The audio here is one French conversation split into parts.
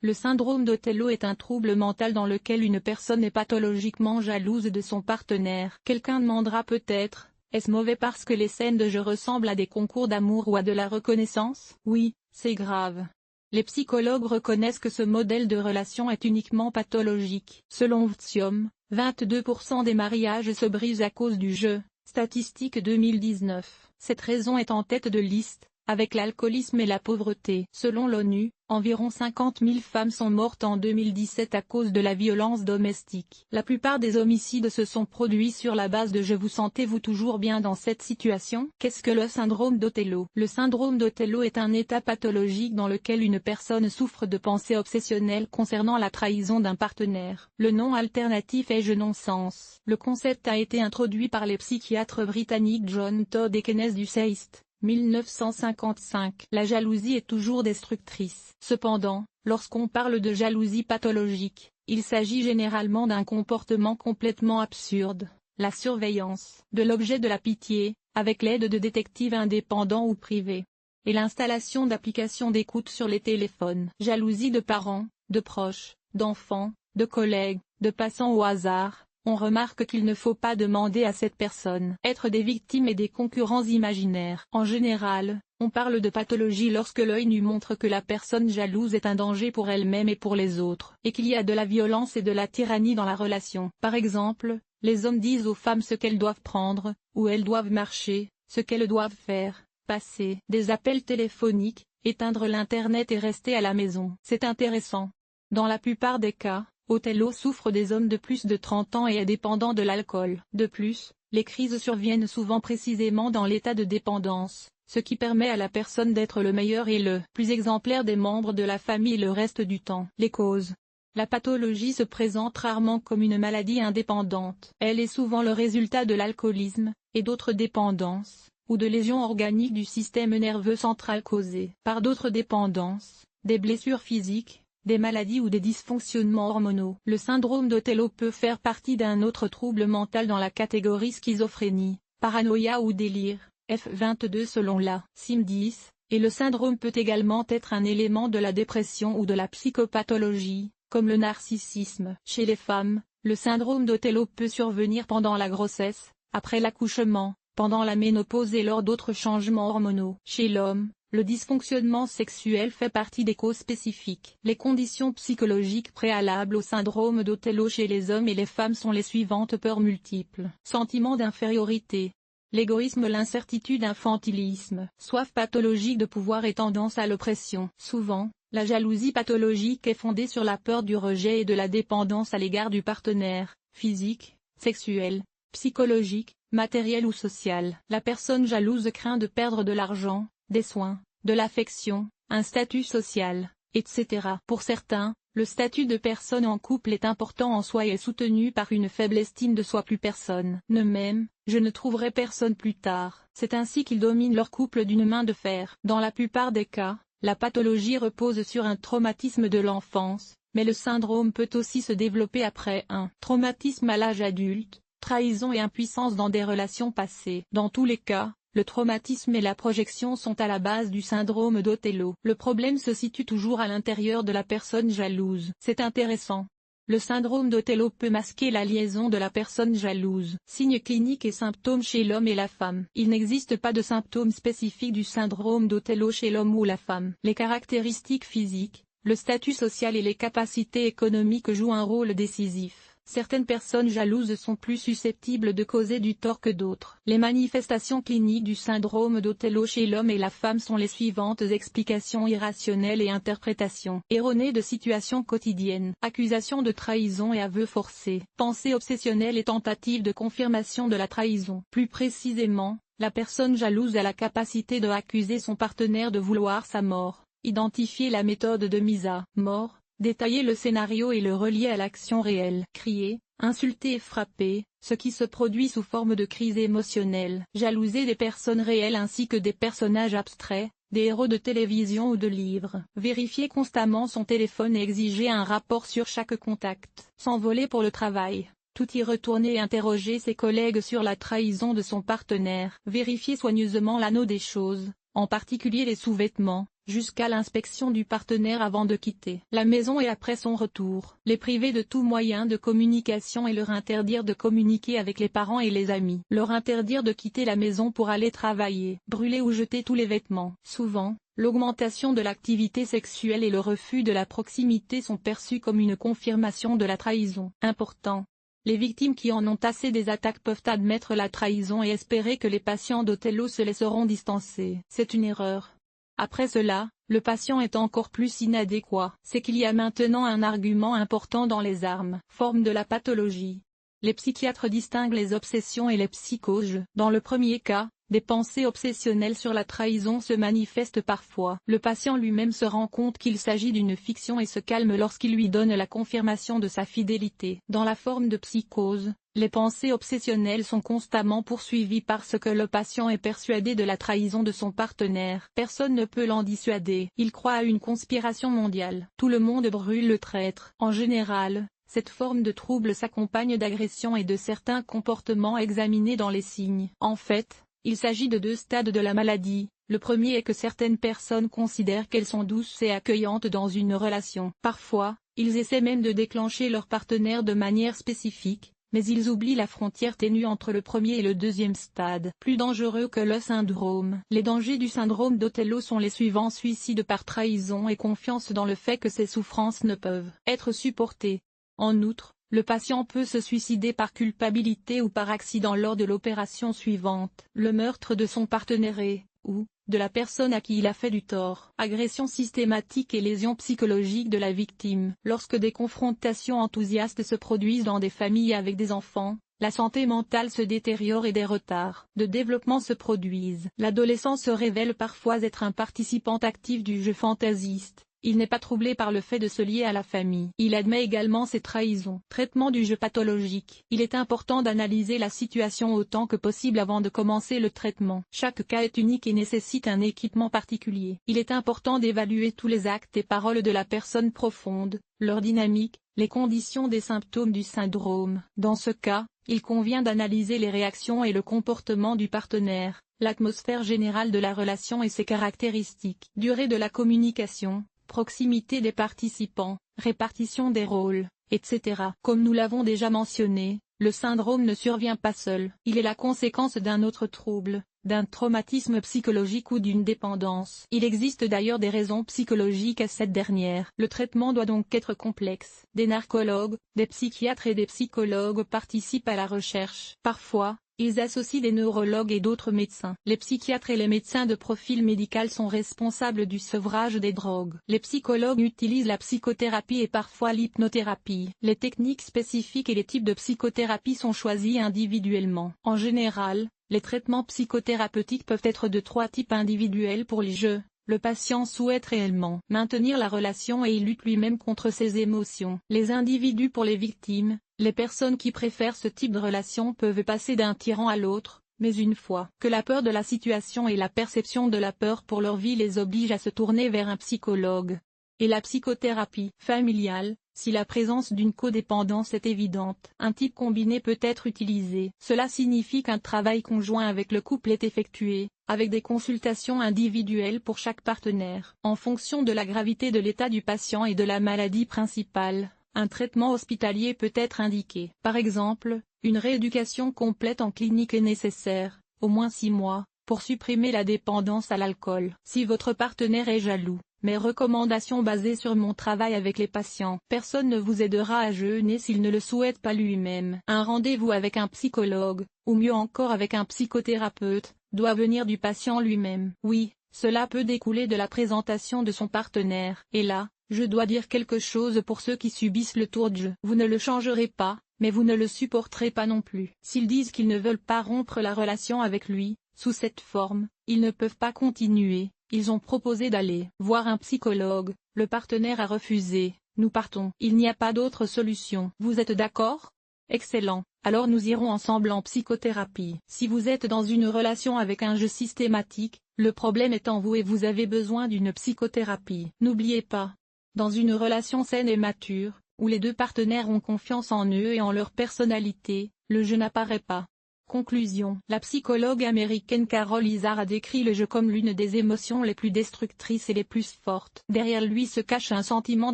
Le syndrome d'Othello est un trouble mental dans lequel une personne est pathologiquement jalouse de son partenaire. Quelqu'un demandera peut-être, est-ce mauvais parce que les scènes de jeu ressemblent à des concours d'amour ou à de la reconnaissance? Oui, c'est grave. Les psychologues reconnaissent que ce modèle de relation est uniquement pathologique. Selon Vtium, 22% des mariages se brisent à cause du jeu, statistique 2019. Cette raison est en tête de liste, avec l'alcoolisme et la pauvreté. Selon l'ONU, environ 50 000 femmes sont mortes en 2017 à cause de la violence domestique. La plupart des homicides se sont produits sur la base de « vous sentez-vous toujours bien dans cette situation ?» Qu'est-ce que le syndrome d'Othello? Le syndrome d'Othello est un état pathologique dans lequel une personne souffre de pensées obsessionnelles concernant la trahison d'un partenaire. Le nom alternatif est non-sens. Le concept a été introduit par les psychiatres britanniques John Todd et Kenneth Duceist. 1955. La jalousie est toujours destructrice. Cependant, lorsqu'on parle de jalousie pathologique, il s'agit généralement d'un comportement complètement absurde, la surveillance de l'objet de la pitié, avec l'aide de détectives indépendants ou privés, et l'installation d'applications d'écoute sur les téléphones. Jalousie de parents, de proches, d'enfants, de collègues, de passants au hasard. On remarque qu'il ne faut pas demander à cette personne être des victimes et des concurrents imaginaires. En général, on parle de pathologie lorsque l'œil nu montre que la personne jalouse est un danger pour elle-même et pour les autres, et qu'il y a de la violence et de la tyrannie dans la relation. Par exemple, les hommes disent aux femmes ce qu'elles doivent prendre, où elles doivent marcher, ce qu'elles doivent faire, passer des appels téléphoniques, éteindre l'internet et rester à la maison. C'est intéressant. Dans la plupart des cas, Othello souffre des hommes de plus de 30 ans et est dépendant de l'alcool. De plus, les crises surviennent souvent précisément dans l'état de dépendance, ce qui permet à la personne d'être le meilleur et le plus exemplaire des membres de la famille le reste du temps. Les causes. La pathologie se présente rarement comme une maladie indépendante. Elle est souvent le résultat de l'alcoolisme, et d'autres dépendances, ou de lésions organiques du système nerveux central causées par d'autres dépendances, des blessures physiques, des maladies ou des dysfonctionnements hormonaux. Le syndrome d'Othello peut faire partie d'un autre trouble mental dans la catégorie schizophrénie, paranoïa ou délire, F22 selon la CIM-10, et le syndrome peut également être un élément de la dépression ou de la psychopathologie, comme le narcissisme. Chez les femmes, le syndrome d'Othello peut survenir pendant la grossesse, après l'accouchement, pendant la ménopause et lors d'autres changements hormonaux. Chez l'homme, le dysfonctionnement sexuel fait partie des causes spécifiques. Les conditions psychologiques préalables au syndrome d'Othello chez les hommes et les femmes sont les suivantes: peurs multiples, sentiment d'infériorité, l'égoïsme, l'incertitude, infantilisme, soif pathologique de pouvoir et tendance à l'oppression. Souvent, la jalousie pathologique est fondée sur la peur du rejet et de la dépendance à l'égard du partenaire, physique, sexuel, psychologique, matériel ou social. La personne jalouse craint de perdre de l'argent, des soins, de l'affection, un statut social, etc. Pour certains, le statut de personne en couple est important en soi et est soutenu par une faible estime de soi. Plus personne ne m'aime, je ne trouverai personne plus tard. C'est ainsi qu'ils dominent leur couple d'une main de fer. Dans la plupart des cas, la pathologie repose sur un traumatisme de l'enfance, mais le syndrome peut aussi se développer après un traumatisme à l'âge adulte, trahison et impuissance dans des relations passées. Dans tous les cas, le traumatisme et la projection sont à la base du syndrome d'Othello. Le problème se situe toujours à l'intérieur de la personne jalouse. C'est intéressant. Le syndrome d'Othello peut masquer la liaison de la personne jalouse. Signes cliniques et symptômes chez l'homme et la femme. Il n'existe pas de symptômes spécifiques du syndrome d'Othello chez l'homme ou la femme. Les caractéristiques physiques, le statut social et les capacités économiques jouent un rôle décisif. Certaines personnes jalouses sont plus susceptibles de causer du tort que d'autres. Les manifestations cliniques du syndrome d'Othello chez l'homme et la femme sont les suivantes: explications irrationnelles et interprétations erronées de situations quotidiennes, accusations de trahison et aveux forcés, pensées obsessionnelles et tentatives de confirmation de la trahison. Plus précisément, la personne jalouse a la capacité de accuser son partenaire de vouloir sa mort, identifier la méthode de mise à mort, détailler le scénario et le relier à l'action réelle. Crier, insulter et frapper, ce qui se produit sous forme de crise émotionnelle. Jalouser des personnes réelles ainsi que des personnages abstraits, des héros de télévision ou de livres. Vérifier constamment son téléphone et exiger un rapport sur chaque contact. S'envoler pour le travail. Tout y retourner et interroger ses collègues sur la trahison de son partenaire. Vérifier soigneusement l'anneau des choses, en particulier les sous-vêtements, jusqu'à l'inspection du partenaire avant de quitter la maison et après son retour. Les priver de tout moyen de communication et leur interdire de communiquer avec les parents et les amis. Leur interdire de quitter la maison pour aller travailler. Brûler ou jeter tous les vêtements. Souvent, l'augmentation de l'activité sexuelle et le refus de la proximité sont perçus comme une confirmation de la trahison. Important. Les victimes qui en ont assez des attaques peuvent admettre la trahison et espérer que les patients d'Othello se laisseront distancer. C'est une erreur. Après cela, le patient est encore plus inadéquat. C'est qu'il y a maintenant un argument important dans les armes. Forme de la pathologie. Les psychiatres distinguent les obsessions et les psychoses. Dans le premier cas, des pensées obsessionnelles sur la trahison se manifestent parfois. Le patient lui-même se rend compte qu'il s'agit d'une fiction et se calme lorsqu'il lui donne la confirmation de sa fidélité. Dans la forme de psychose, les pensées obsessionnelles sont constamment poursuivies parce que le patient est persuadé de la trahison de son partenaire. Personne ne peut l'en dissuader. Il croit à une conspiration mondiale. Tout le monde brûle le traître. En général, cette forme de trouble s'accompagne d'agressions et de certains comportements examinés dans les signes. En fait, il s'agit de deux stades de la maladie. Le premier est que certaines personnes considèrent qu'elles sont douces et accueillantes dans une relation. Parfois, ils essaient même de déclencher leur partenaire de manière spécifique, mais ils oublient la frontière ténue entre le premier et le deuxième stade. Plus dangereux que le syndrome. Les dangers du syndrome d'Othello sont les suivants: suicide par trahison et confiance dans le fait que ces souffrances ne peuvent être supportées. En outre, le patient peut se suicider par culpabilité ou par accident lors de l'opération suivante. Le meurtre de son partenaire ou de la personne à qui il a fait du tort. Agression systématique et lésions psychologiques de la victime. Lorsque des confrontations enthousiastes se produisent dans des familles avec des enfants, la santé mentale se détériore et des retards de développement se produisent. L'adolescent se révèle parfois être un participant actif du jeu fantaisiste. Il n'est pas troublé par le fait de se lier à la famille. Il admet également ses trahisons. Traitement du jeu pathologique. Il est important d'analyser la situation autant que possible avant de commencer le traitement. Chaque cas est unique et nécessite un équipement particulier. Il est important d'évaluer tous les actes et paroles de la personne profonde, leur dynamique, les conditions des symptômes du syndrome. Dans ce cas, il convient d'analyser les réactions et le comportement du partenaire, l'atmosphère générale de la relation et ses caractéristiques. Durée de la communication, proximité des participants, répartition des rôles, etc. Comme nous l'avons déjà mentionné, le syndrome ne survient pas seul. Il est la conséquence d'un autre trouble, d'un traumatisme psychologique ou d'une dépendance. Il existe d'ailleurs des raisons psychologiques à cette dernière. Le traitement doit donc être complexe. Des narcologues, des psychiatres et des psychologues participent à la recherche. Parfois, ils associent des neurologues et d'autres médecins. Les psychiatres et les médecins de profil médical sont responsables du sevrage des drogues. Les psychologues utilisent la psychothérapie et parfois l'hypnothérapie. Les techniques spécifiques et les types de psychothérapie sont choisis individuellement. En général, les traitements psychothérapeutiques peuvent être de 3 types: individuels pour les jeux. Le patient souhaite réellement maintenir la relation et il lutte lui-même contre ses émotions. Les individus pour les victimes. Les personnes qui préfèrent ce type de relation peuvent passer d'un tyran à l'autre, mais une fois que la peur de la situation et la perception de la peur pour leur vie les obligent à se tourner vers un psychologue. Et la psychothérapie familiale, si la présence d'une codépendance est évidente. Un type combiné peut être utilisé. Cela signifie qu'un travail conjoint avec le couple est effectué, avec des consultations individuelles pour chaque partenaire. En fonction de la gravité de l'état du patient et de la maladie principale, un traitement hospitalier peut être indiqué. Par exemple, une rééducation complète en clinique est nécessaire, au moins 6 mois, pour supprimer la dépendance à l'alcool. Si votre partenaire est jaloux, mes recommandations basées sur mon travail avec les patients. Personne ne vous aidera à jeûner s'il ne le souhaite pas lui-même. Un rendez-vous avec un psychologue, ou mieux encore avec un psychothérapeute, doit venir du patient lui-même. Oui, cela peut découler de la présentation de son partenaire. Et là, je dois dire quelque chose pour ceux qui subissent le tour de jeu. Vous ne le changerez pas, mais vous ne le supporterez pas non plus. S'ils disent qu'ils ne veulent pas rompre la relation avec lui, sous cette forme, ils ne peuvent pas continuer. Ils ont proposé d'aller voir un psychologue, le partenaire a refusé, nous partons. Il n'y a pas d'autre solution. Vous êtes d'accord? Excellent, alors nous irons ensemble en psychothérapie. Si vous êtes dans une relation avec un jeu systématique, le problème est en vous et vous avez besoin d'une psychothérapie. N'oubliez pas, dans une relation saine et mature, où les deux partenaires ont confiance en eux et en leur personnalité, le jeu n'apparaît pas Conclusion. La psychologue américaine Carol Izard a décrit le jeu comme l'une des émotions les plus destructrices et les plus fortes. Derrière lui se cache un sentiment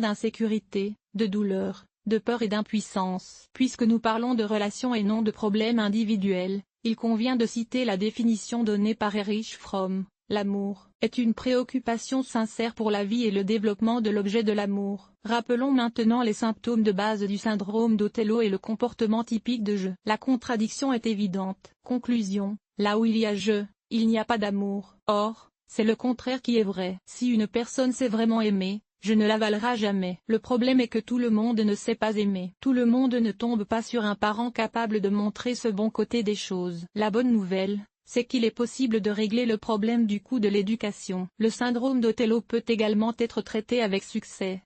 d'insécurité, de douleur, de peur et d'impuissance. Puisque nous parlons de relations et non de problèmes individuels, il convient de citer la définition donnée par Erich Fromm. L'amour est une préoccupation sincère pour la vie et le développement de l'objet de l'amour. Rappelons maintenant les symptômes de base du syndrome d'Othello et le comportement typique de jeu. La contradiction est évidente. Conclusion. Là où il y a jeu, il n'y a pas d'amour. Or, c'est le contraire qui est vrai. Si une personne sait vraiment aimer, je ne l'avalerai jamais. Le problème est que tout le monde ne sait pas aimer. Tout le monde ne tombe pas sur un parent capable de montrer ce bon côté des choses. La bonne nouvelle, c'est qu'il est possible de régler le problème du coût de l'éducation. Le syndrome d'Othello peut également être traité avec succès.